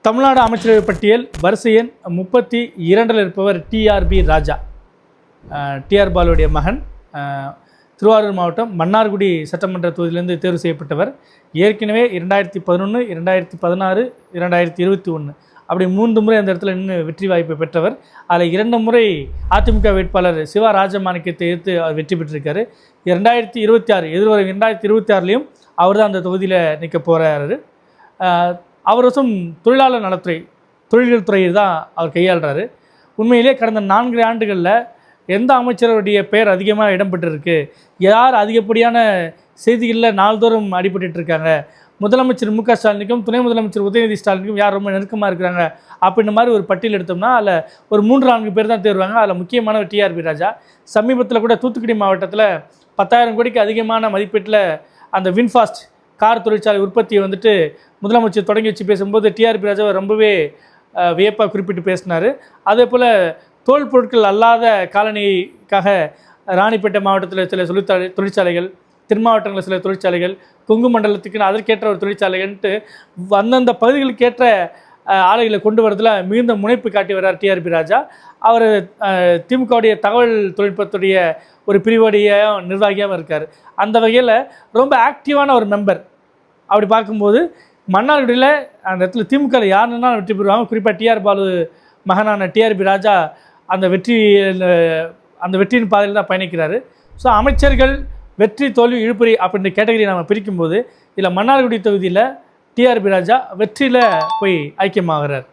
தமிழ்நாடு அமைச்சரவை பட்டியல் வரிசை எண் 32 இருப்பவர் டிஆர்பி ராஜா. டிஆர் பாலுடைய மகன். திருவாரூர் மாவட்டம் மன்னார்குடி சட்டமன்ற தொகுதியிலிருந்து தேர்வு செய்யப்பட்டவர். ஏற்கனவே 2011, 2016, 2021 அப்படி 3 முறை அந்த இடத்துல நின்று வெற்றி வாய்ப்பை பெற்றவர். அதில் 2 முறை அதிமுக வேட்பாளர் சிவா ராஜமாணிக்கத்தை எதிர்த்து அவர் வெற்றி பெற்றிருக்காரு. 2026 எதிர்வரும் 2026லையும் அவர் தான் அந்த தொகுதியில் நிற்க போகிறாரு. அவர் வசம் தொழிலாளர் நலத்துறை, தொழில்கள் துறையை தான் அவர் கையாளுறாரு. உண்மையிலே கடந்த 4 ஆண்டுகளில் எந்த அமைச்சருடைய பெயர் அதிகமாக இடம்பெற்றிருக்கு, யார் அதிகப்படியான செய்திகளில் நாள்தோறும் அடிபட்டுருக்காங்க, முதலமைச்சர் மு க ஸ்டாலினுக்கும் துணை முதலமைச்சர் உதயநிதி ஸ்டாலினுக்கும் யார் ரொம்ப நெருக்கமாக இருக்கிறாங்க அப்படின்ற மாதிரி ஒரு பட்டியல் எடுத்தோம்னா அதில் ஒரு 3-4 பேர் தான் தேர்வாங்க. அதில் முக்கியமானவர் டிஆர்பி ராஜா. சமீபத்தில் கூட தூத்துக்குடி மாவட்டத்தில் 10,000 கோடிக்கு அதிகமான மதிப்பீட்டில் அந்த வின்ஃபாஸ்ட் கார் தொழிற்சாலை உற்பத்தியை முதலமைச்சர் தொடங்கி வச்சு பேசும்போது டிஆர்பி ராஜாவை ரொம்பவே வியப்பாக குறிப்பிட்டு பேசினார். அதே போல் தோல் பொருட்கள் அல்லாத காலனிக்காக ராணிப்பேட்டை மாவட்டத்தில் சில தொழிற்சாலைகள், தென் மாவட்டங்களில் சில தொழிற்சாலைகள், கொங்கு மண்டலத்துக்குன்னு அதற்கேற்ற ஒரு தொழிற்சாலைகள்ன்ட்டு அந்தந்த பகுதிகளுக்கேற்ற ஆலைகளை கொண்டு வரதில் மிகுந்த முனைப்பு காட்டி வர்றார் டிஆர்பி ராஜா. அவர் திமுகவுடைய தகவல் தொழில்நுட்பத்துடைய ஒரு பிரிவுடைய நிர்வாகியாகவும் இருக்கார். அந்த வகையில் ரொம்ப ஆக்டிவான ஒரு மெம்பர். அப்படி பார்க்கும்போது மன்னார்குடியில் அந்த இடத்துல திமுக யாருன்னா வெற்றி பெறுவாங்க. குறிப்பாக டிஆர் பாலு மகனான டிஆர்பி ராஜா அந்த வெற்றியின் பாதையில் தான் பயணிக்கிறாரு. ஸோ அமைச்சர்கள் வெற்றி, தோல்வி, இழுபறி அப்படின்ற கேட்டகரி நம்ம பிரிக்கும்போது இதில் மன்னார்குடி தொகுதியில் டிஆர்பி ராஜா வெற்றியில் போய் ஐக்கியமாகிறார்.